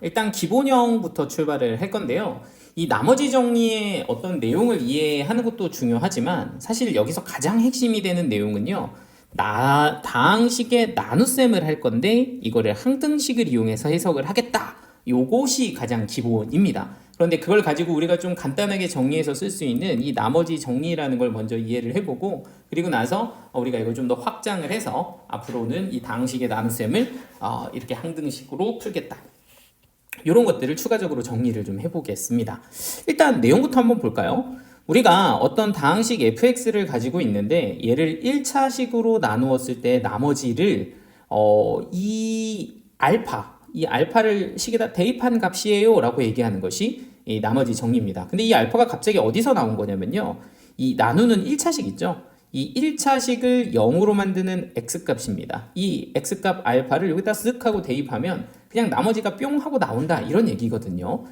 일단 기본형부터 출발을 할 건데요. 이 나머지 정리의 어떤 내용을 이해하는 것도 중요하지만 사실 여기서 가장 핵심이 되는 내용은요. 다항식의 나눗셈을 할 건데 이거를 항등식을 이용해서 해석을 하겠다. 요것이 가장 기본입니다. 그런데 그걸 가지고 우리가 좀 간단하게 정리해서 쓸 수 있는 이 나머지 정리라는 걸 먼저 이해를 해보고 그리고 나서 우리가 이걸 좀 더 확장을 해서 앞으로는 이 다항식의 나눗셈을 이렇게 항등식으로 풀겠다. 이런 것들을 추가적으로 정리를 좀 해보겠습니다. 일단 내용부터 한번 볼까요? 우리가 어떤 다항식 fx를 가지고 있는데 얘를 1차식으로 나누었을 때 나머지를 이 알파를 식에다 대입한 값이에요 라고 얘기하는 것이 이 나머지 정리입니다. 근데 이 알파가 갑자기 어디서 나온 거냐면요. 이 나누는 1차식 있죠? 이 1차식을 0으로 만드는 x값입니다. 이 x값 알파를 여기다 쓱 하고 대입하면 그냥 나머지가 뿅 하고 나온다 이런 얘기거든요.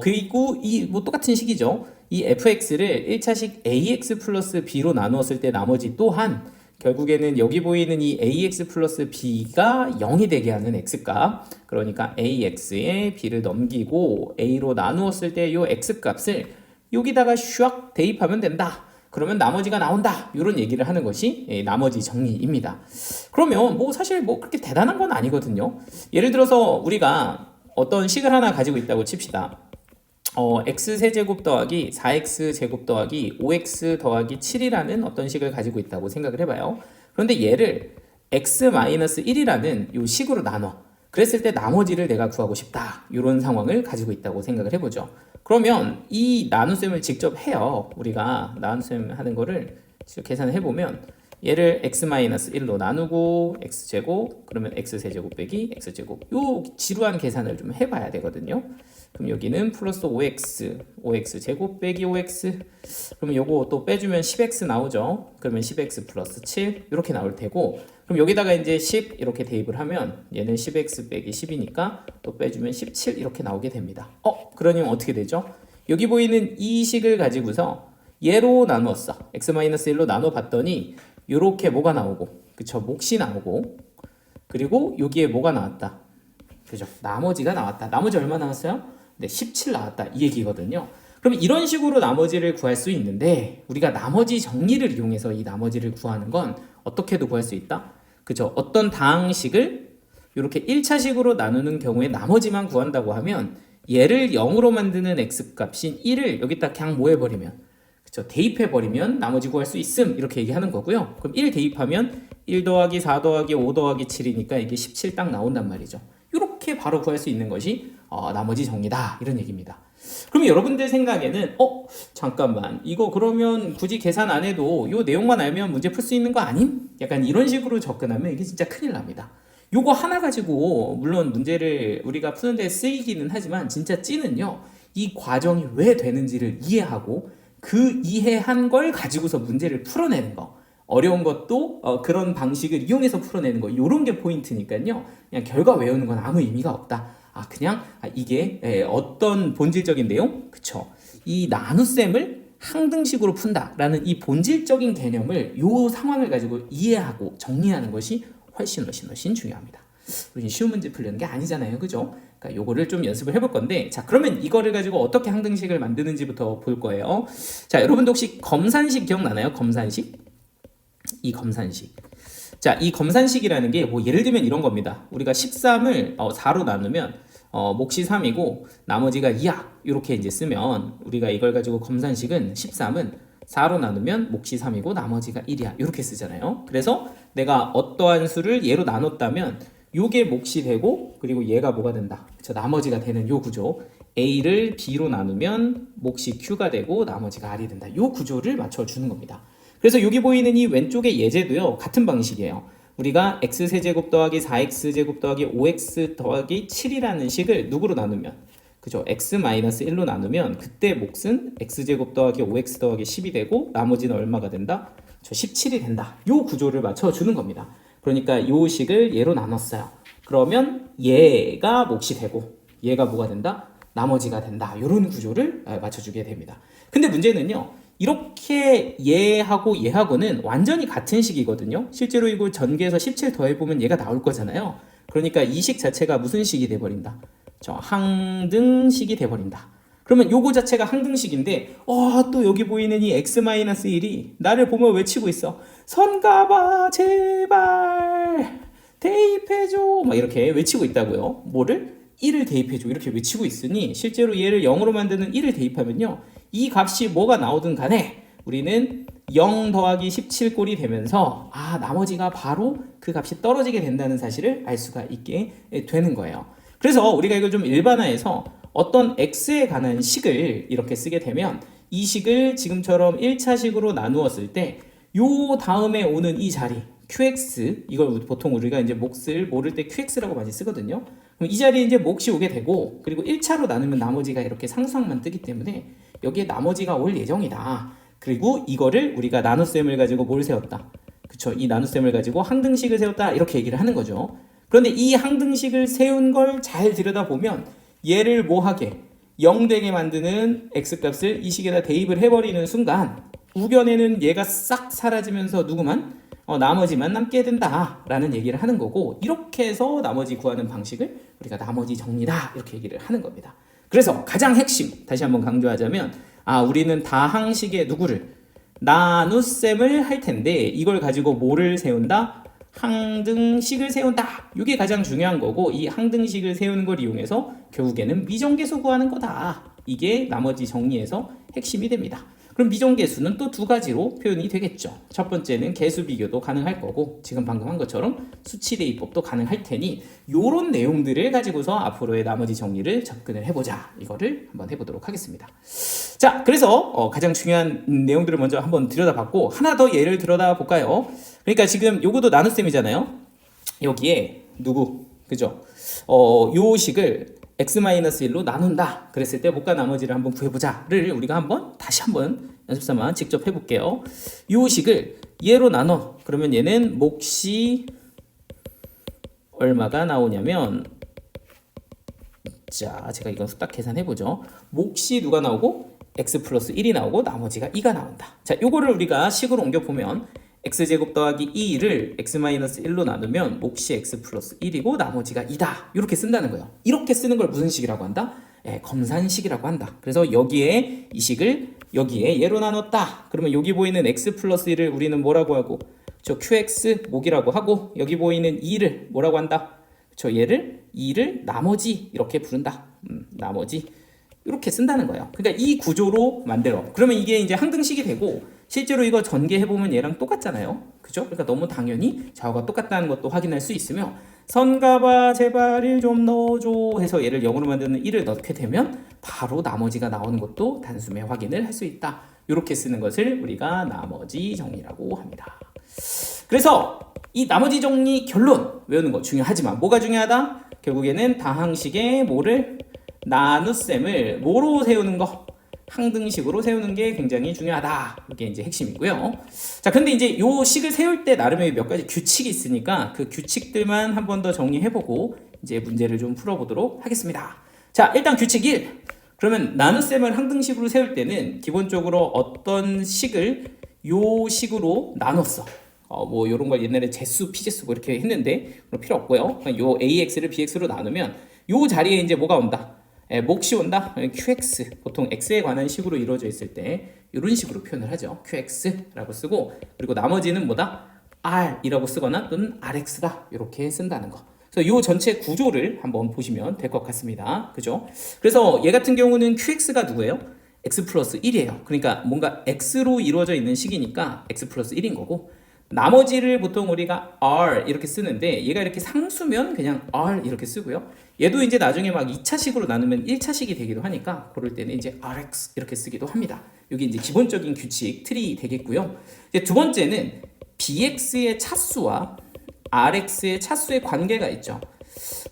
그리고 이 뭐 똑같은 식이죠. 이 fx를 1차식 ax 플러스 b로 나누었을 때 나머지 또한 결국에는 여기 보이는 이 ax 플러스 b가 0이 되게 하는 x값, 그러니까 ax에 b를 넘기고 a로 나누었을 때 이 x값을 여기다가 슉 대입하면 된다. 그러면 나머지가 나온다. 이런 얘기를 하는 것이 나머지 정리입니다. 그러면 뭐 사실 뭐 그렇게 대단한 건 아니거든요. 예를 들어서 우리가 어떤 식을 하나 가지고 있다고 칩시다. x세제곱 더하기 4x제곱 더하기 5x 더하기 7이라는 어떤 식을 가지고 있다고 생각을 해봐요. 그런데 얘를 x-1이라는 이 식으로 나눠. 그랬을 때 나머지를 내가 구하고 싶다. 이런 상황을 가지고 있다고 생각을 해보죠. 그러면 이 나눗셈을 직접 해요. 우리가 나눗셈 하는 거를 직접 계산을 해보면 얘를 x-1로 나누고 x제곱 그러면 x세제곱 빼기 x제곱 요 지루한 계산을 좀 해봐야 되거든요. 그럼 여기는 플러스 5x 제곱 빼기 5x 그러면 요거 또 빼주면 10x 나오죠. 그러면 10x 플러스 7 이렇게 나올 테고 그럼 여기다가 이제 10 이렇게 대입을 하면 얘는 10x 빼기 10이니까 또 빼주면 17 이렇게 나오게 됩니다. 그러면 어떻게 되죠? 여기 보이는 이 식을 가지고서 얘로 나누었어. x-1로 나눠봤더니 요렇게 뭐가 나오고 그쵸? 몫이 나오고 그리고 여기에 뭐가 나왔다. 그죠? 나머지가 나왔다. 나머지 얼마 나왔어요? 네, 17 나왔다. 이 얘기거든요. 그럼 이런 식으로 나머지를 구할 수 있는데 우리가 나머지 정리를 이용해서 이 나머지를 구하는 건 어떻게도 구할 수 있다? 그죠? 어떤 다항식을 이렇게 1차식으로 나누는 경우에 나머지만 구한다고 하면 얘를 0으로 만드는 x값인 1을 여기다 그냥 뭐 해버리면 그쵸? 대입해버리면 나머지 구할 수 있음 이렇게 얘기하는 거고요. 그럼 1 대입하면 1 더하기 4 더하기 5 더하기 7이니까 이게 17 딱 나온단 말이죠. 이렇게 바로 구할 수 있는 것이 나머지 정리다 이런 얘기입니다. 그럼 여러분들 생각에는 잠깐만 이거 그러면 굳이 계산 안 해도 요 내용만 알면 문제 풀 수 있는 거 아님? 약간 이런 식으로 접근하면 이게 진짜 큰일 납니다. 요거 하나 가지고 물론 문제를 우리가 푸는 데 쓰이기는 하지만 진짜 찌는요. 이 과정이 왜 되는지를 이해하고 그 이해한 걸 가지고서 문제를 풀어내는 거. 어려운 것도 그런 방식을 이용해서 풀어내는 거. 요런 게 포인트니까요. 그냥 결과 외우는 건 아무 의미가 없다. 그냥 이게 어떤 본질적인 내용? 그쵸. 이 나눗셈을 항등식으로 푼다라는 이 본질적인 개념을 요 상황을 가지고 이해하고 정리하는 것이 훨씬 중요합니다. 우리 쉬운 문제 풀려는 게 아니잖아요. 그죠? 그러니까 요거를 좀 연습을 해볼 건데 자 그러면 이거를 가지고 어떻게 항등식을 만드는지부터 볼 거예요. 자 여러분도 혹시 검산식 기억나나요? 검산식? 이 검산식. 자, 이 검산식이라는 게 뭐 예를 들면 이런 겁니다. 우리가 13을 4로 나누면 몫이 3이고 나머지가 2야. 이렇게 이제 쓰면 우리가 이걸 가지고 검산식은 13은 4로 나누면 몫이 3이고 나머지가 1이야. 이렇게 쓰잖아요. 그래서 내가 어떠한 수를 얘로 나눴다면 요게 몫이 되고 그리고 얘가 뭐가 된다. 그쵸? 나머지가 되는 요 구조. A를 B로 나누면 몫이 Q가 되고 나머지가 R이 된다. 요 구조를 맞춰주는 겁니다. 그래서 여기 보이는 이 왼쪽의 예제도요. 같은 방식이에요. 우리가 x세제곱 더하기 4x제곱 더하기 5x 더하기 7이라는 식을 누구로 나누면 그죠? x-1로 나누면 그때 몫은 x제곱 더하기 5x 더하기 10이 되고 나머지는 얼마가 된다? 17이 된다. 요 구조를 맞춰주는 겁니다. 그러니까 요 식을 얘로 나눴어요. 그러면 얘가 몫이 되고 얘가 뭐가 된다? 나머지가 된다. 요런 구조를 맞춰주게 됩니다. 근데 문제는요. 이렇게 얘하고는 완전히 같은 식이거든요. 실제로 이거 전개해서 17 더해보면 얘가 나올 거잖아요. 그러니까 이 식 자체가 무슨 식이 돼버린다? 저 항등식이 돼버린다. 그러면 요거 자체가 항등식인데 또 여기 보이는 이 x-1이 나를 보며 외치고 있어. 선가봐 제발 대입해줘 막 이렇게 외치고 있다고요. 뭐를? 1을 대입해줘 이렇게 외치고 있으니 실제로 얘를 0으로 만드는 1을 대입하면요 이 값이 뭐가 나오든 간에 우리는 0 더하기 17꼴이 되면서 나머지가 바로 그 값이 떨어지게 된다는 사실을 알 수가 있게 되는 거예요. 그래서 우리가 이걸 좀 일반화해서 어떤 x에 관한 식을 이렇게 쓰게 되면 이 식을 지금처럼 1차식으로 나누었을 때 요 다음에 오는 이 자리 qx 이걸 보통 우리가 이제 몫을 모를 때 qx라고 많이 쓰거든요. 그럼 이 자리에 이제 몫이 오게 되고 그리고 1차로 나누면 나머지가 이렇게 상수항만 뜨기 때문에 여기에 나머지가 올 예정이다. 그리고 이거를 우리가 나눗셈을 가지고 뭘 세웠다. 그쵸? 이 나눗셈을 가지고 항등식을 세웠다. 이렇게 얘기를 하는 거죠. 그런데 이 항등식을 세운 걸 잘 들여다보면 얘를 뭐하게 0 되게 만드는 x값을 이 식에다 대입을 해버리는 순간 우변에는 얘가 싹 사라지면서 누구만? 나머지만 남게 된다라는 얘기를 하는 거고 이렇게 해서 나머지 구하는 방식을 우리가 나머지 정리다 이렇게 얘기를 하는 겁니다. 그래서 가장 핵심 다시 한번 강조하자면 우리는 다항식의 누구를? 나눗셈을 할 텐데 이걸 가지고 뭐를 세운다? 항등식을 세운다. 이게 가장 중요한 거고 이 항등식을 세우는 걸 이용해서 결국에는 미정계수 구하는 거다. 이게 나머지 정리에서 핵심이 됩니다. 그럼 미정계수는 또 두 가지로 표현이 되겠죠. 첫 번째는 계수 비교도 가능할 거고 지금 방금 한 것처럼 수치 대입법도 가능할 테니 요런 내용들을 가지고서 앞으로의 나머지 정리를 접근을 해보자. 이거를 한번 해보도록 하겠습니다. 자, 그래서 가장 중요한 내용들을 먼저 한번 들여다봤고 하나 더 예를 들여다볼까요? 그러니까 지금 요거도 나눗셈이잖아요. 여기에 누구? 그죠? 요 식을 x-1로 나눈다. 그랬을 때 몫과 나머지를 한번 구해보자를 우리가 다시 한번 연습삼아 직접 해볼게요. 요 식을 얘로 나눠. 그러면 얘는 몫이 얼마가 나오냐면 자, 제가 이건 후딱 계산해보죠. 몫이 누가 나오고 x 플러스 1이 나오고 나머지가 2가 나온다. 자, 요거를 우리가 식으로 옮겨보면 x제곱 더하기 2를 x-1로 나누면 몫이 x 플러스 1이고 나머지가 2다. 이렇게 쓴다는 거예요. 이렇게 쓰는 걸 무슨 식이라고 한다? 검산식이라고 한다. 그래서 여기에 이 식을 여기에 얘로 나눴다. 그러면 여기 보이는 x 플러스 1을 우리는 뭐라고 하고 저 qx 몫이라고 하고 여기 보이는 2를 뭐라고 한다? 저 얘를 2를 나머지 이렇게 부른다. 나머지 이렇게 쓴다는 거예요. 그러니까 이 구조로 만들어. 그러면 이게 이제 항등식이 되고 실제로 이거 전개해보면 얘랑 똑같잖아요. 그죠? 그러니까 너무 당연히 좌우가 똑같다는 것도 확인할 수 있으며 선가봐 제발 1 좀 넣어줘 해서 얘를 0으로 만드는 1을 넣게 되면 바로 나머지가 나오는 것도 단숨에 확인을 할 수 있다. 이렇게 쓰는 것을 우리가 나머지 정리라고 합니다. 그래서 이 나머지 정리 결론 외우는 거 중요하지만 뭐가 중요하다? 결국에는 다항식의 뭐를 나눗셈을 뭐로 세우는 거? 항등식으로 세우는 게 굉장히 중요하다. 이게 이제 핵심이고요. 자, 근데 이제 요 식을 세울 때 나름의 몇 가지 규칙이 있으니까 그 규칙들만 한 번 더 정리해보고 이제 문제를 좀 풀어보도록 하겠습니다. 자, 일단 규칙 1. 그러면 나눗셈을 항등식으로 세울 때는 기본적으로 어떤 식을 요 식으로 나눴어. 뭐 요런 걸 옛날에 제수, 피제수 뭐 이렇게 했는데 그럼 필요 없고요. 요 AX를 BX로 나누면 요 자리에 이제 뭐가 온다? 몫이 온다? QX 보통 X에 관한 식으로 이루어져 있을 때 이런 식으로 표현을 하죠. QX라고 쓰고 그리고 나머지는 뭐다? R이라고 쓰거나 또는 RX다 이렇게 쓴다는 거. 그래서 이 전체 구조를 한번 보시면 될 것 같습니다. 그죠? 그래서 얘 같은 경우는 QX가 누구예요? X 플러스 1이에요. 그러니까 뭔가 X로 이루어져 있는 식이니까 X 플러스 1인 거고 나머지를 보통 우리가 R 이렇게 쓰는데 얘가 이렇게 상수면 그냥 R 이렇게 쓰고요. 얘도 이제 나중에 막 2차식으로 나누면 1차식이 되기도 하니까 그럴 때는 이제 RX 이렇게 쓰기도 합니다. 이게 이제 기본적인 규칙, 틀이 되겠고요. 이제 두 번째는 BX의 차수와 RX의 차수의 관계가 있죠.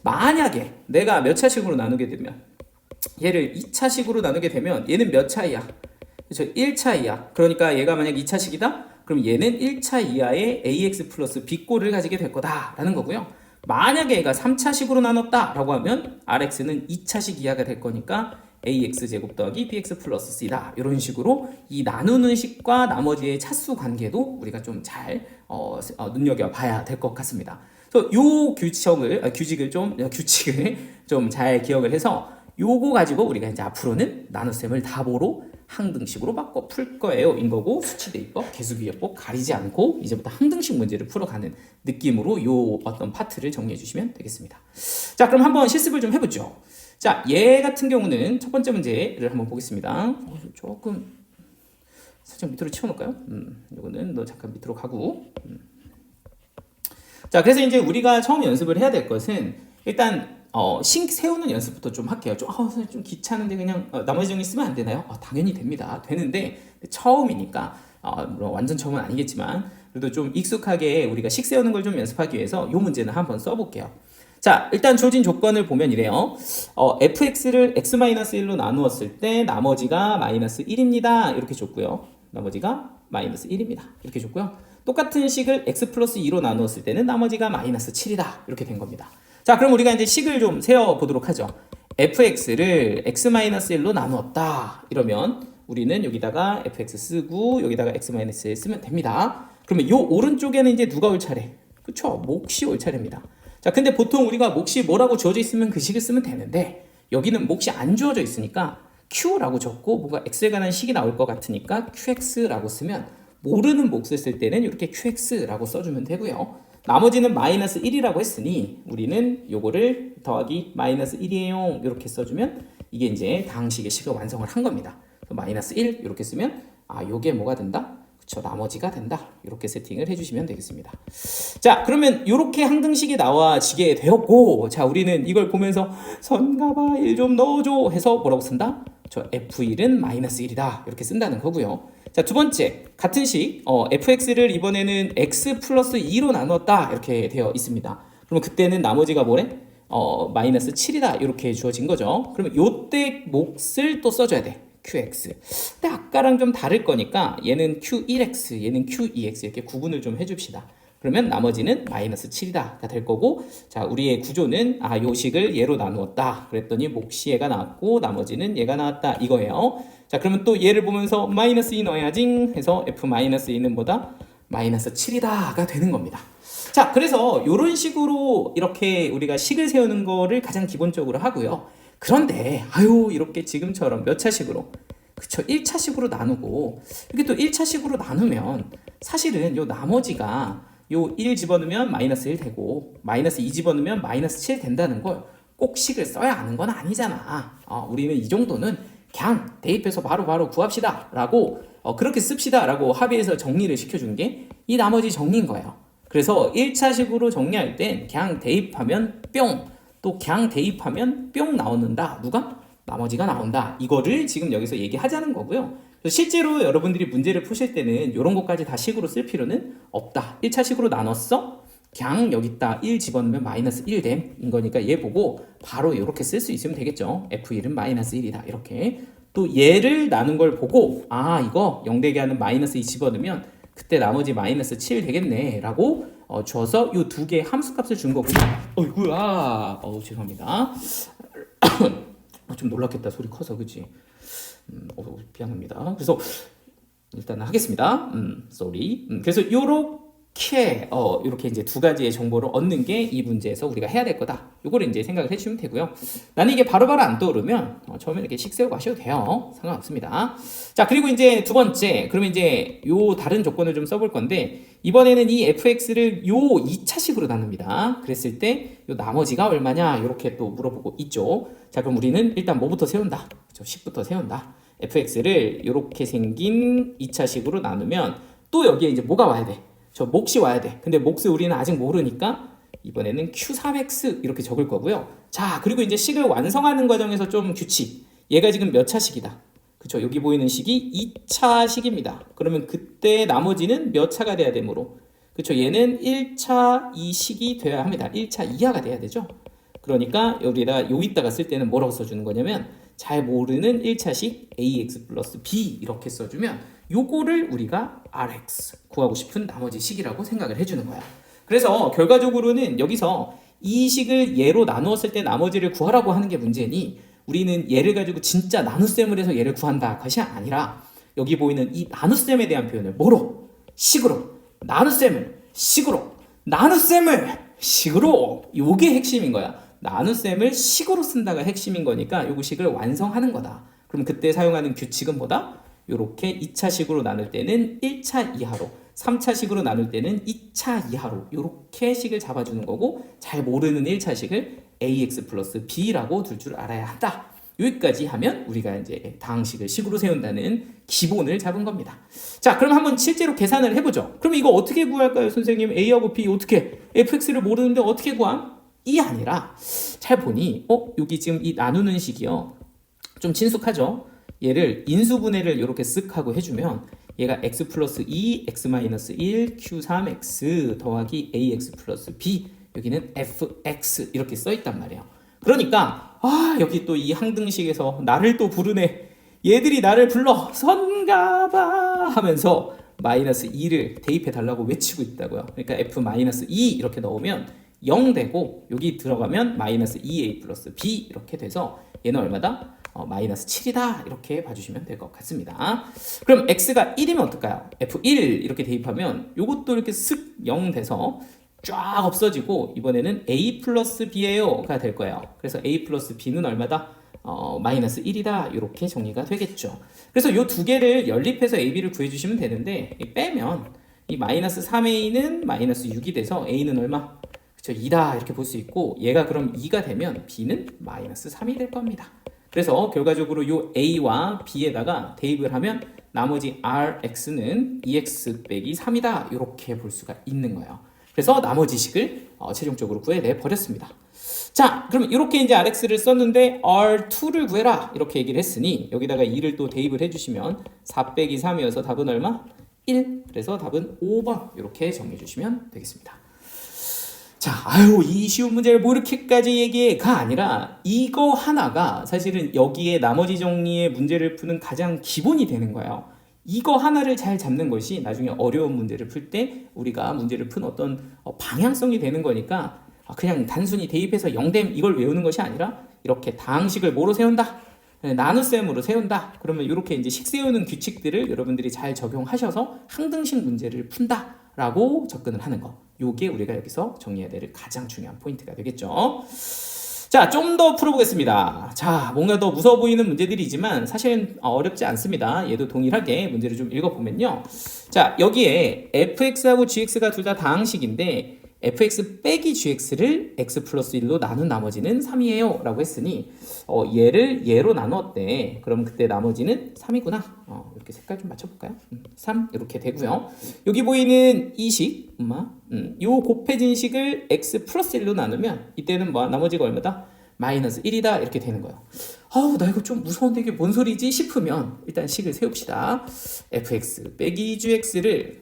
만약에 내가 몇 차식으로 나누게 되면 얘를 2차식으로 나누게 되면 얘는 몇 차이야? 그렇죠? 1차이야. 그러니까 얘가 만약 2차식이다? 그럼 얘는 1차 이하의 AX 플러스 B꼴을 가지게 될 거다라는 거고요. 만약에 얘가 3차식으로 나눴다라고 하면 RX는 2차식 이하가 될 거니까 AX 제곱 더하기 BX 플러스 C다. 이런 식으로 이 나누는 식과 나머지의 차수 관계도 우리가 좀 잘 눈여겨봐야 될 것 같습니다. 그래서 요 규칙을 좀 잘 기억을 해서 요거 가지고 우리가 이제 앞으로는 나눗셈을 답으로 항등식으로 바꿔 풀 거예요. 인 거고 수치대입법, 계수기하법 가리지 않고 이제부터 항등식 문제를 풀어가는 느낌으로 요 어떤 파트를 정리해 주시면 되겠습니다. 자, 그럼 한번 실습을 좀 해보죠. 자, 얘 같은 경우는 첫 번째 문제를 한번 보겠습니다. 조금 살짝 밑으로 치워놓을까요? 요거는 너 잠깐 밑으로 가고. 자, 그래서 이제 우리가 처음 연습을 해야 될 것은 일단 식 세우는 연습부터 좀 할게요. 좀 귀찮은데 그냥 나머지 정리 쓰면 안 되나요? 당연히 됩니다. 되는데 처음이니까 물론 완전 처음은 아니겠지만 그래도 좀 익숙하게 우리가 식 세우는 걸 좀 연습하기 위해서 이 문제는 한번 써볼게요. 자, 일단 주어진 조건을 보면 이래요. fx를 x-1로 나누었을 때 나머지가 마이너스 1입니다. 이렇게 줬고요. 나머지가 마이너스 1입니다. 이렇게 줬고요. 똑같은 식을 x 플러스 2로 나누었을 때는 나머지가 마이너스 7이다. 이렇게 된 겁니다. 자, 그럼 우리가 이제 식을 좀 세어보도록 하죠. fx를 x-1로 나누었다. 이러면 우리는 여기다가 fx 쓰고 여기다가 x-1 쓰면 됩니다. 그러면 요 오른쪽에는 이제 누가 올 차례? 그쵸? 몫이 올 차례입니다. 자, 근데 보통 우리가 몫이 뭐라고 주어져 있으면 그 식을 쓰면 되는데 여기는 몫이 안 주어져 있으니까 q라고 적고 뭔가 x에 관한 식이 나올 것 같으니까 qx라고 쓰면 모르는 몫을 쓸 때는 이렇게 qx라고 써주면 되고요. 나머지는 마이너스 1이라고 했으니 우리는 요거를 더하기 마이너스 1이에요. 이렇게 써주면 이게 이제 다항식의 식을 완성을 한 겁니다. 마이너스 1 이렇게 쓰면 요게 뭐가 된다? 그쵸, 나머지가 된다. 이렇게 세팅을 해주시면 되겠습니다. 자, 그러면 이렇게 항등식이 나와지게 되었고, 자, 우리는 이걸 보면서 선가봐 1 좀 넣어줘 해서 뭐라고 쓴다? 저 f1은 마이너스 1이다. 이렇게 쓴다는 거고요. 자, 두 번째 같은 식 fx를 이번에는 x 플러스 2로 나눴다. 이렇게 되어 있습니다. 그러면 그때는 나머지가 뭐래? 마이너스 7이다. 이렇게 주어진 거죠. 그러면 요때 몫을 또 써줘야 돼. qx. 근데 아까랑 좀 다를 거니까 얘는 q1x, 얘는 q2x 이렇게 구분을 좀 해줍시다. 그러면 나머지는 마이너스 7이다가 될 거고, 자, 우리의 구조는 요 식을 얘로 나누었다. 그랬더니 몫이 얘가 나왔고 나머지는 얘가 나왔다 이거예요. 자, 그러면 또 얘를 보면서 마이너스 2 넣어야지 해서 f 마이너스 2는 뭐다? 마이너스 7이다가 되는 겁니다. 자, 그래서 이런 식으로 이렇게 우리가 식을 세우는 거를 가장 기본적으로 하고요. 그런데 이렇게 지금처럼 몇 차식으로, 그쵸, 1차식으로 나누고 이렇게 또 1차식으로 나누면 사실은 요 나머지가 요 1 집어넣으면 마이너스 1 되고 마이너스 2 집어넣으면 마이너스 7 된다는 걸 꼭 식을 써야 하는 건 아니잖아. 우리는 이 정도는 그냥 대입해서 바로 구합시다 라고 그렇게 씁시다 라고 합의해서 정리를 시켜준 게 이 나머지 정리인 거예요. 그래서 1차식으로 정리할 땐 그냥 대입하면 뿅, 또 그냥 대입하면 뿅 나오는다. 누가? 나머지가 나온다. 이거를 지금 여기서 얘기하자는 거고요. 실제로 여러분들이 문제를 푸실 때는 이런 것까지 다 식으로 쓸 필요는 없다. 1차식으로 나눴어? 그냥 여기다 1 집어넣으면 마이너스 1됨인 거니까 얘 보고 바로 이렇게 쓸 수 있으면 되겠죠. f1은 마이너스 1이다. 이렇게. 또 얘를 나눈 걸 보고 이거 0 하는 마이너스 2 집어넣으면 그때 나머지 마이너스 7 되겠네 라고 줘서 이 두 개의 함수값을 준 거고. 어이구야. 죄송합니다. 좀 놀랐겠다. 소리 커서. 그치? 미안합니다. 그래서 일단 하겠습니다. sorry. 그래서 이렇게 이제 두 가지의 정보를 얻는 게 이 문제에서 우리가 해야 될 거다. 요거를 이제 생각을 해주시면 되고요. 나는 이게 바로바로 안 떠오르면 처음에 이렇게 식 세우고 하셔도 돼요. 상관없습니다. 자, 그리고 이제 두 번째, 그러면 이제 요 다른 조건을 좀 써볼 건데 이번에는 이 fx를 요 2차식으로 나눕니다. 그랬을 때 요 나머지가 얼마냐 이렇게 또 물어보고 있죠. 자, 그럼 우리는 일단 뭐부터 세운다? 그렇죠? 식부터 세운다. fx를 이렇게 생긴 2차식으로 나누면 또 여기에 이제 뭐가 와야 돼? 저 몫이 와야 돼. 근데 몫을 우리는 아직 모르니까 이번에는 q3x 이렇게 적을 거고요. 자, 그리고 이제 식을 완성하는 과정에서 좀 규칙. 얘가 지금 몇 차식이다. 그쵸? 여기 보이는 식이 2차식입니다. 그러면 그때 나머지는 몇 차가 돼야 되므로. 그쵸? 얘는 1차 2식이 돼야 합니다. 1차 이하가 돼야 되죠. 그러니까 여기다가 여기다가 쓸 때는 뭐라고 써주는 거냐면 잘 모르는 1차식 ax 플러스 b 이렇게 써주면 요거를 우리가 rx 구하고 싶은 나머지 식이라고 생각을 해주는 거야. 그래서 결과적으로는 여기서 이 식을 얘로 나누었을 때 나머지를 구하라고 하는 게 문제니 우리는 얘를 가지고 진짜 나눗셈을 해서 얘를 구한다 것이 아니라 여기 보이는 이 나눗셈에 대한 표현을 뭐로? 식으로. 나눗셈을 식으로. 나눗셈을 식으로. 요게 핵심인 거야. 나눗셈을 식으로 쓴다가 핵심인 거니까 요거 식을 완성하는 거다. 그럼 그때 사용하는 규칙은 뭐다? 요렇게 2차식으로 나눌 때는 1차 이하로, 3차식으로 나눌 때는 2차 이하로 요렇게 식을 잡아주는 거고, 잘 모르는 1차식을 ax 플러스 b라고 둘 줄 알아야 한다. 여기까지 하면 우리가 이제 다항식을 식으로 세운다는 기본을 잡은 겁니다. 자, 그럼 한번 실제로 계산을 해보죠. 그럼 이거 어떻게 구할까요, 선생님? a하고 b 어떻게? fx를 모르는데 어떻게 구함? 이 아니라 잘 보니 여기 지금 이 나누는 식이요, 좀 친숙하죠? 얘를 인수분해를 이렇게 쓱 하고 해주면 얘가 x 플러스 2, x 마이너스 1, q3x 더하기 ax 플러스 b, 여기는 fx 이렇게 써있단 말이에요. 그러니까 여기 또 이 항등식에서 나를 또 부르네, 얘들이 나를 불러, 선가봐 하면서 마이너스 2를 대입해 달라고 외치고 있다고요. 그러니까 f 마이너스 2 이렇게 넣으면 0 되고, 여기 들어가면 마이너스 2a 플러스 b 이렇게 돼서 얘는 얼마다? 마이너스 7이다 이렇게 봐주시면 될 것 같습니다. 그럼 x가 1이면 어떨까요? f1 이렇게 대입하면 요것도 이렇게 슥 0 돼서 쫙 없어지고, 이번에는 a 플러스 b예요가 될 거예요. 그래서 a 플러스 b는 얼마다? 마이너스 1이다 이렇게 정리가 되겠죠. 그래서 요 두 개를 연립해서 ab를 구해주시면 되는데, 빼면 이 마이너스 3a는 마이너스 6이 돼서 a는 얼마? 그쵸, 2다 이렇게 볼 수 있고, 얘가 그럼 2가 되면 b는 마이너스 3이 될 겁니다. 그래서 결과적으로 요 a와 b에다가 대입을 하면 나머지 rx는 2x 빼기 3이다 이렇게 볼 수가 있는 거예요. 그래서 나머지 식을 최종적으로 구해내 버렸습니다. 자, 그럼 이렇게 이제 rx를 썼는데 r2를 구해라 이렇게 얘기를 했으니, 여기다가 2를 또 대입을 해주시면 4 빼기 3이어서 답은 얼마? 1. 그래서 답은 5번 이렇게 정리해 주시면 되겠습니다. 자, 이 쉬운 문제를 뭐 이렇게까지 얘기해가 아니라, 이거 하나가 사실은 여기에 나머지 정리의 문제를 푸는 가장 기본이 되는 거예요. 이거 하나를 잘 잡는 것이 나중에 어려운 문제를 풀 때 우리가 문제를 푼 어떤 방향성이 되는 거니까, 그냥 단순히 대입해서 0됨 이걸 외우는 것이 아니라 이렇게 다항식을 뭐로 세운다? 나눗셈으로 세운다. 그러면 이렇게 이제 식 세우는 규칙들을 여러분들이 잘 적용하셔서 항등식 문제를 푼다 라고 접근을 하는 거, 요게 우리가 여기서 정리해야 될 가장 중요한 포인트가 되겠죠. 자, 좀 더 풀어보겠습니다. 자, 뭔가 더 무서워 보이는 문제들이지만 사실은 어렵지 않습니다. 얘도 동일하게 문제를 좀 읽어보면요, 자, 여기에 fx하고 gx가 둘 다 다항식인데 fx 빼기 gx를 x 플러스 1로 나눈 나머지는 3이에요 라고 했으니, 얘를 얘로 나눴대. 그럼 그때 나머지는 3이구나. 이렇게 색깔 좀 맞춰볼까요? 3 이렇게 되고요. 여기 보이는 이 식, 요 곱해진 식을 x 플러스 1로 나누면 이때는 나머지가 얼마다? 마이너스 1이다 이렇게 되는 거예요. 나 이거 좀 무서운데 이게 뭔 소리지 싶으면 일단 식을 세웁시다. fx 빼기 gx를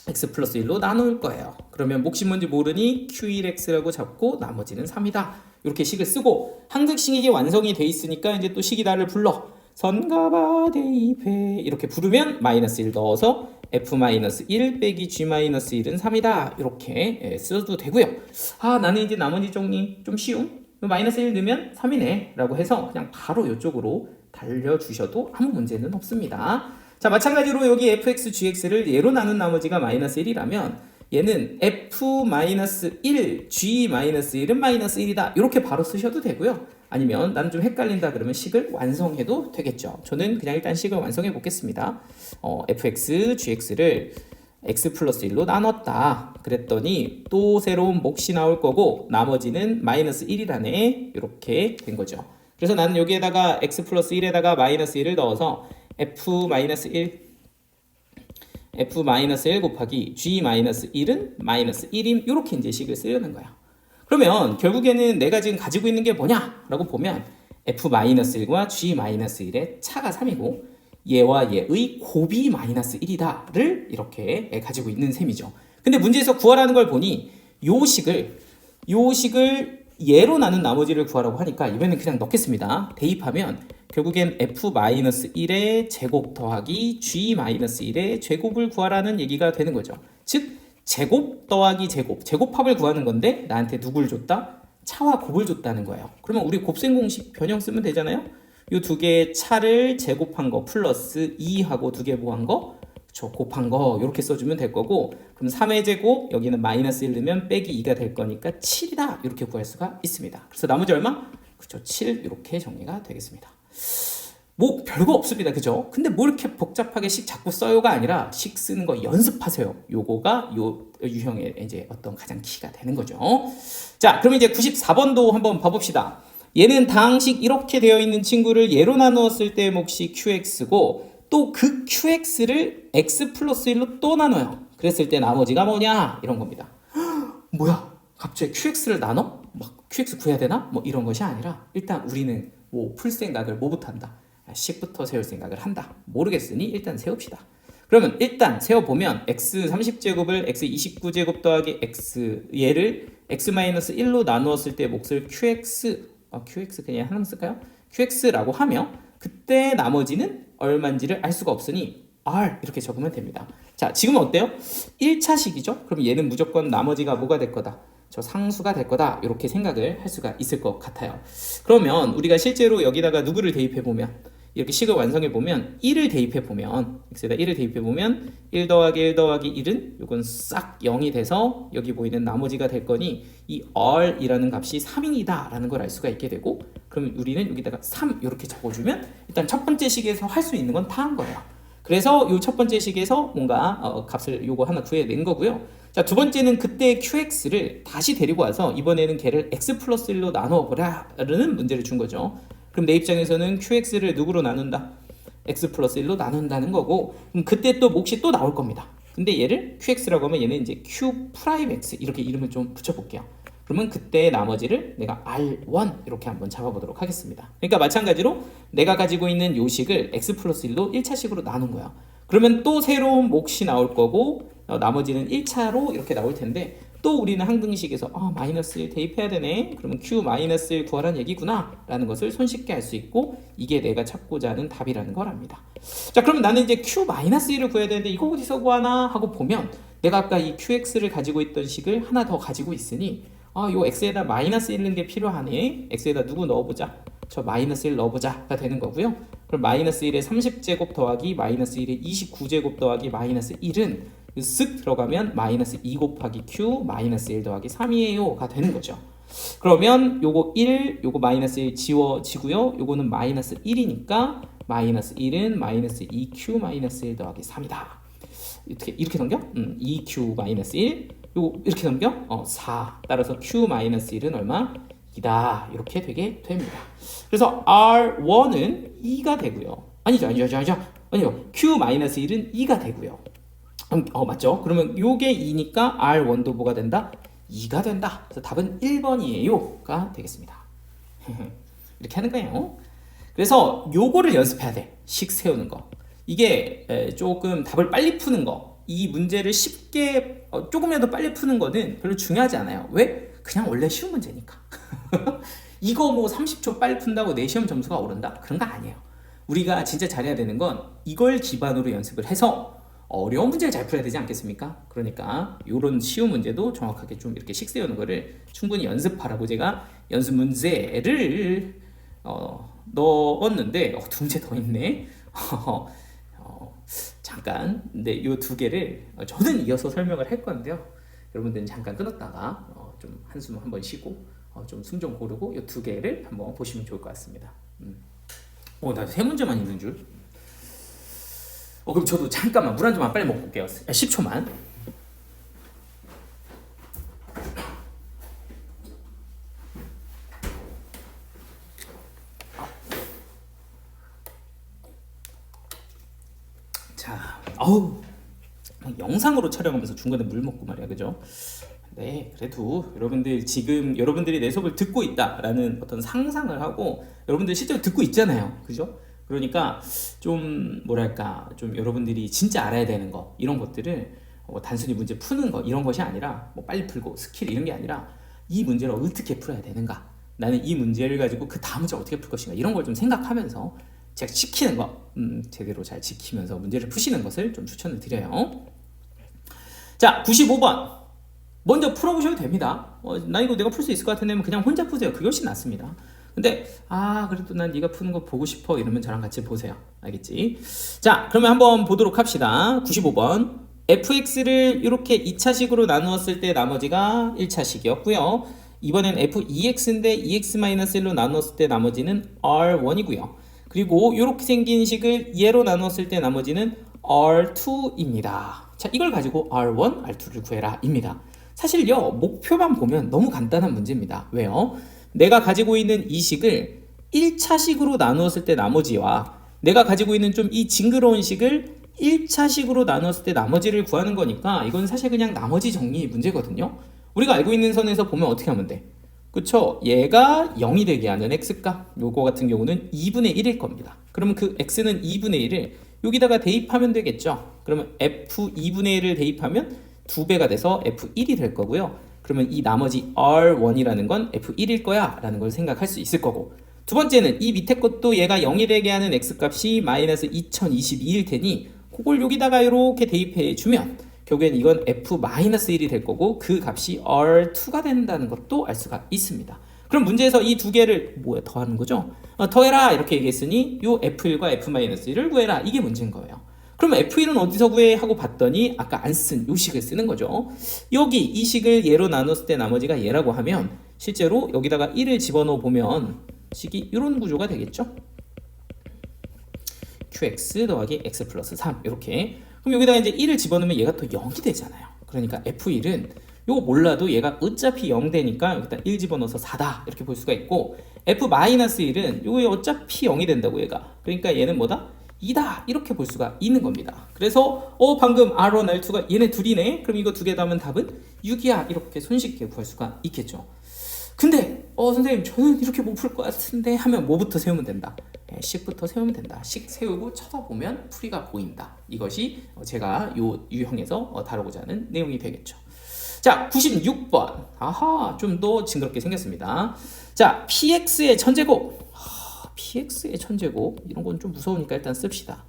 x 플러스 1로 나눌 거예요. 그러면 몫이 뭔지 모르니 q1x라고 잡고 나머지는 3이다. 이렇게 식을 쓰고, 항등식이 완성이 돼 있으니까 이제 또 식이 나를 불러, 선가봐 대입해 이렇게 부르면 마이너스 1 넣어서 f-1 빼기 g-1은 3이다 이렇게 써도 되고요. 나는 이제 나머지 정리 좀 쉬운, 마이너스 1 넣으면 3이네 라고 해서 그냥 바로 이쪽으로 달려주셔도 아무 문제는 없습니다. 자, 마찬가지로 여기 fx, gx를 얘로 나눈 나머지가 마이너스 1이라면 얘는 f-1, g-1은 마이너스 1이다 이렇게 바로 쓰셔도 되고요. 아니면 나는 좀 헷갈린다 그러면 식을 완성해도 되겠죠. 저는 그냥 일단 식을 완성해 보겠습니다. fx, gx를 x 플러스 1로 나눴다 그랬더니 또 새로운 몫이 나올 거고, 나머지는 마이너스 1이라네 이렇게 된 거죠. 그래서 나는 여기에다가 x 플러스 1에다가 마이너스 1을 넣어서 f-1 곱하기 g-1은 마이너스 1임 이렇게 이제 식을 쓰려는 거야. 그러면 결국에는 내가 지금 가지고 있는 게 뭐냐라고 보면 f-1과 g-1의 차가 3이고 얘와 얘의 곱이 마이너스 1이다를 이렇게 가지고 있는 셈이죠. 근데 문제에서 구하라는 걸 보니 요 식을 얘로 나눈 나머지를 구하라고 하니까 이번에는 그냥 넣겠습니다. 대입하면 결국엔 f-1의 제곱 더하기 g-1의 제곱을 구하라는 얘기가 되는 거죠. 즉 제곱 더하기 제곱합을 구하는 건데 나한테 누굴 줬다? 차와 곱을 줬다는 거예요. 그러면 우리 곱셈 공식 변형 쓰면 되잖아요. 이 두 개의 차를 제곱한 거 플러스 2하고 두 개 뭐한 거? 그쵸, 곱한 거 이렇게 써주면 될 거고, 그럼 3의 제곱 여기는 마이너스 1 넣으면 빼기 2가 될 거니까 7이다 이렇게 구할 수가 있습니다. 그래서 나머지 얼마? 그쵸, 7 이렇게 정리가 되겠습니다. 뭐 별거 없습니다. 그죠? 근데 뭐 이렇게 복잡하게 식 자꾸 써요가 아니라 식 쓰는 거 연습하세요. 요거가 요 유형의 이제 어떤 가장 키가 되는 거죠. 자, 그럼 이제 94번도 한번 봐봅시다. 얘는 다항식 이렇게 되어 있는 친구를 예로 나누었을 때 몫이 qx고 또 그 qx를 x 플러스 1로 또 나눠요. 그랬을 때 나머지가 뭐냐? 이런 겁니다. 뭐야? 갑자기 qx를 나눠? 막 qx 구해야 되나? 뭐 이런 것이 아니라 일단 우리는 뭐 풀 생각을 뭐부터 한다? 식부터 세울 생각을 한다. 모르겠으니 일단 세웁시다. 그러면 일단 세워보면 x 30제곱을 x 29제곱 더하기 x 얘를 x-1로 나누었을 때 몫을 qx qx 그냥 하나 쓸까요? qx라고 하며 그때 나머지는 얼마인지를 알 수가 없으니 r 이렇게 적으면 됩니다. 자, 지금은 어때요? 1차식이죠? 그럼 얘는 무조건 나머지가 뭐가 될 거다? 저 상수가 될 거다 이렇게 생각을 할 수가 있을 것 같아요. 그러면 우리가 실제로 여기다가 누구를 대입해 보면 이렇게 식을 완성해 보면 1을 대입해 보면 x에다 1을 대입해 보면 1 더하기 1 더하기 1은 요건 싹 0이 돼서 여기 보이는 나머지가 될 거니 이 r이라는 값이 3이다 라는 걸 알 수가 있게 되고, 그러면 우리는 여기다가 3 이렇게 적어주면 일단 첫 번째 식에서 할 수 있는 건 다 한 거예요. 그래서 이 첫 번째 식에서 뭔가 값을 요거 하나 구해낸 거고요. 자, 두 번째는 그때 qx를 다시 데리고 와서 이번에는 걔를 x 플러스 1로 나눠보라는 문제를 준 거죠. 그럼 내 입장에서는 qx를 누구로 나눈다? x 플러스 1로 나눈다는 거고, 그럼 그때 또 몫이 또 나올 겁니다. 근데 얘를 qx라고 하면 얘는 이제 q 프라임 x 이렇게 이름을 좀 붙여볼게요. 그러면 그때 나머지를 내가 R1 이렇게 한번 잡아보도록 하겠습니다. 그러니까 마찬가지로 내가 가지고 있는 요식을 x 플러스 1로 1차식으로 나눈 거야. 그러면 또 새로운 몫이 나올 거고 나머지는 1차로 이렇게 나올 텐데 또 우리는 항등식에서 마이너스 1 대입해야 되네. 그러면 q 마이너스 1 구하란 얘기구나 라는 것을 손쉽게 알 수 있고 이게 내가 찾고자 하는 답이라는 거랍니다. 자, 그러면 나는 이제 q 마이너스 1을 구해야 되는데 이거 어디서 구하나 하고 보면 내가 아까 이 qx를 가지고 있던 식을 하나 더 가지고 있으니 요 x에다 마이너스 1 넣는 게 필요하네. x에다 누구 넣어보자. 저 마이너스 1 넣어보자가 되는 거고요. 그럼 마이너스 1에 30제곱 더하기 마이너스 1에 29제곱 더하기 마이너스 1은 쓱 들어가면 마이너스 2 곱하기 q 마이너스 1 더하기 3이에요 가 되는 거죠. 그러면 요거 1 요거 마이너스 1 지워지고요. 요거는 마이너스 1이니까 마이너스 1은 마이너스 2q 마이너스 1 더하기 3이다. 이렇게 넘겨? 2q 마이너스 1 요거 이렇게 넘겨? 4. 따라서 q 마이너스 1은 얼마? 2다. 이렇게 되게 됩니다. 그래서 R1은 2가 되고요. 아니죠. q 마이너스 1은 2가 되고요. 맞죠? 그러면 요게 2니까 R1도 뭐가 된다? 2가 된다. 그래서 답은 1번이에요가 되겠습니다. 이렇게 하는 거예요. 그래서 요거를 연습해야 돼. 식 세우는 거. 이게 조금 답을 빨리 푸는 거. 이 문제를 쉽게 조금이라도 빨리 푸는 거는 별로 중요하지 않아요. 왜? 그냥 원래 쉬운 문제니까. 이거 뭐 30초 빨리 푼다고 내 시험 점수가 오른다? 그런 거 아니에요. 우리가 진짜 잘해야 되는 건 이걸 기반으로 연습을 해서 어려운 문제를 잘 풀어야 되지 않겠습니까? 그러니까 이런 쉬운 문제도 정확하게 좀 이렇게 식 세우는 거를 충분히 연습하라고 제가 연습 문제를 넣었는데 두 문제 더 있네. 잠깐, 근데 이 두 개를 저는 이어서 설명을 할 건데요. 여러분들은 잠깐 끊었다가 좀 한숨 한번 쉬고 좀 숨 좀 고르고 이 두 개를 한번 보시면 좋을 것 같습니다. 나 세 문제만 있는 줄. 그럼 저도 잠깐만 물 한 잔만 빨리 먹고 올게요. 10초만. 자, 영상으로 촬영하면서 중간에 물 먹고 말이야, 그죠? 네, 그래도 여러분들 지금 여러분들이 내 수업을 듣고 있다라는 어떤 상상을 하고 여러분들 실제로 듣고 있잖아요, 그죠? 그러니까 좀 뭐랄까 좀 여러분들이 진짜 알아야 되는 거 이런 것들을 단순히 문제 푸는 거 이런 것이 아니라 뭐 빨리 풀고 스킬 이런 게 아니라 이 문제를 어떻게 풀어야 되는가, 나는 이 문제를 가지고 그 다음 문제 어떻게 풀 것인가 이런 걸 좀 생각하면서 제가 지키는 거 제대로 잘 지키면서 문제를 푸시는 것을 좀 추천을 드려요. 자, 95번 먼저 풀어보셔도 됩니다. 나 이거 내가 풀 수 있을 것 같은데 그냥 혼자 푸세요. 그게 훨씬 낫습니다. 근데 그래도 난 네가 푸는 거 보고 싶어 이러면 저랑 같이 보세요. 알겠지? 자, 그러면 한번 보도록 합시다. 95번 fx를 이렇게 2차식으로 나누었을 때 나머지가 1차식이었고요. 이번엔 f2x인데 2x-1로 나누었을 때 나머지는 r1이고요. 그리고 이렇게 생긴 식을 얘로 나누었을 때 나머지는 r2입니다. 자, 이걸 가지고 r1, r2를 구해라 입니다. 사실요, 목표만 보면 너무 간단한 문제입니다. 왜요? 내가 가지고 있는 이 식을 1차식으로 나누었을 때 나머지와 내가 가지고 있는 좀 이 징그러운 식을 1차식으로 나눴을 때 나머지를 구하는 거니까 이건 사실 그냥 나머지 정리 문제거든요. 우리가 알고 있는 선에서 보면 어떻게 하면 돼? 그쵸? 얘가 0이 되게 하는 x값, 요거 같은 경우는 2분의 1일 겁니다. 그러면 그 x는 2분의 1을 여기다가 대입하면 되겠죠? 그러면 f 2분의 1을 대입하면 2배가 돼서 f1이 될 거고요. 그러면 이 나머지 r1이라는 건 f1일 거야 라는 걸 생각할 수 있을 거고, 두 번째는 이 밑에 것도 얘가 0이 되게 하는 x값이 마이너스 2022일 테니 그걸 여기다가 이렇게 대입해 주면 결국엔 이건 f-1이 될 거고 그 값이 r2가 된다는 것도 알 수가 있습니다. 그럼 문제에서 이 두 개를 더하는 거죠? 더해라 이렇게 얘기했으니 요 f1과 f-1을 구해라, 이게 문제인 거예요. 그럼 f1은 어디서 구해 하고 봤더니 아까 안 쓴 요 식을 쓰는 거죠. 여기 이 식을 얘로 나눴을 때 나머지가 얘라고 하면 실제로 여기다가 1을 집어넣어 보면 식이 이런 구조가 되겠죠. qx 더하기 x 플러스 3 이렇게. 그럼 여기다가 이제 1을 집어넣으면 얘가 또 0이 되잖아요. 그러니까 f1은 요거 몰라도 얘가 어차피 0 되니까 여기다 1 집어넣어서 4다 이렇게 볼 수가 있고, f-1은 요게 어차피 0이 된다고 얘가. 그러니까 얘는 뭐다? 2다 이렇게 볼 수가 있는 겁니다. 그래서 방금 R1, R2가 얘네 둘이네. 그럼 이거 두 개 더하면 답은 6이야 이렇게 손쉽게 구할 수가 있겠죠. 근데 선생님 저는 이렇게 못 풀 것 같은데 하면 뭐부터 세우면 된다? 식부터 세우면 된다. 식 세우고 쳐다보면 풀이가 보인다. 이것이 제가 요 유형에서 다루고자 하는 내용이 되겠죠. 자, 96번. 좀 더 징그럽게 생겼습니다. 자, px의 천제곱. px의 천제곱, 이런 건 좀 무서우니까 일단 씁시다.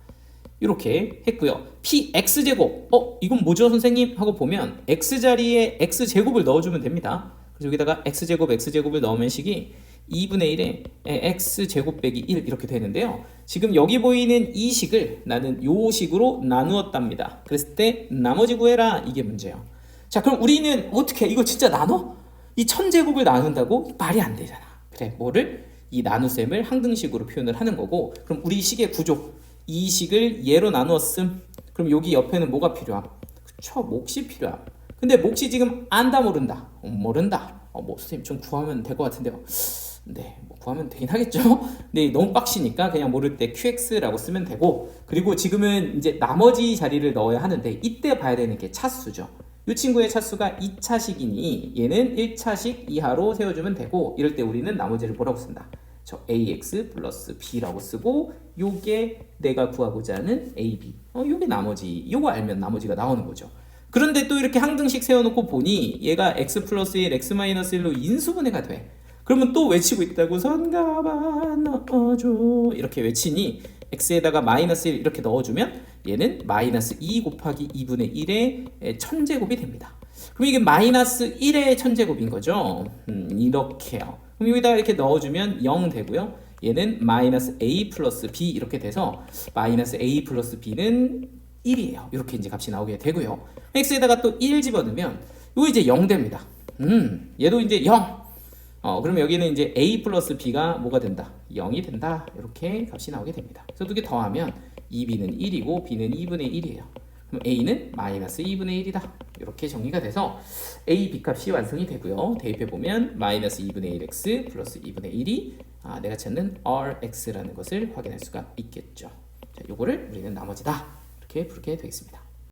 이렇게 했고요. px제곱, 이건 뭐죠 선생님? 하고 보면 x자리에 x제곱을 넣어주면 됩니다. 그래서 여기다가 x제곱을 넣으면 식이 2분의 1에 x제곱 빼기 1 이렇게 되는데요. 지금 여기 보이는 이 식을 나는 요 식으로 나누었답니다. 그랬을 때 나머지 구해라, 이게 문제예요. 자, 그럼 우리는 어떻게 이거 진짜 나눠? 이 천제곱을 나눈다고? 말이 안 되잖아. 그래, 뭐를? 이 나눗셈을 항등식으로 표현을 하는 거고, 그럼 우리 식의 구조, 이 식을 얘로 나누었음. 그럼 여기 옆에는 뭐가 필요함? 그쵸, 몫이 필요함. 근데 몫이 지금 안다 모른다? 모른다. 선생님 좀 구하면 될 것 같은데요. 네, 구하면 되긴 하겠죠. 네, 너무 빡시니까 그냥 모를 때 qx라고 쓰면 되고, 그리고 지금은 이제 나머지 자리를 넣어야 하는데 이때 봐야 되는 게 차수죠. 이 친구의 차수가 2차식이니 얘는 1차식 이하로 세워주면 되고, 이럴 때 우리는 나머지를 뭐라고 쓴다? 저 ax 플러스 b라고 쓰고, 요게 내가 구하고자 하는 ab, 요게 나머지, 요거 알면 나머지가 나오는 거죠. 그런데 또 이렇게 항등식 세워놓고 보니 얘가 x 플러스 1, x 마이너스 1로 인수분해가 돼. 그러면 또 외치고 있다고 선가봐 넣어줘 이렇게 외치니 x에다가 마이너스 1 이렇게 넣어주면 얘는 마이너스 2 곱하기 2분의 1의 천제곱이 됩니다. 그럼 이게 마이너스 1의 천제곱인 거죠. 이렇게요. 그럼 여기다가 이렇게 넣어주면 0 되고요. 얘는 마이너스 a 플러스 b 이렇게 돼서 마이너스 a 플러스 b는 1이에요. 이렇게 이제 값이 나오게 되고요. x에다가 또 1 집어넣으면 이거 이제 0 됩니다. 얘도 이제 0. 그러면 여기는 이제 a 플러스 b가 뭐가 된다? 0이 된다. 이렇게 값이 나오게 됩니다. 그래서 두 개 더하면 2b는 1이고 b는 2분의 1이에요. 그럼 a는 마이너스 2분의 1이다. 이렇게 정리가 돼서 a, b 값이 완성이 되고요. 대입해보면 마이너스 2분의 1x 플러스 2분의 1이 내가 찾는 rx라는 것을 확인할 수가 있겠죠. 자, 요거를 우리는 나머지다. 이렇게 부르게 되겠습니다.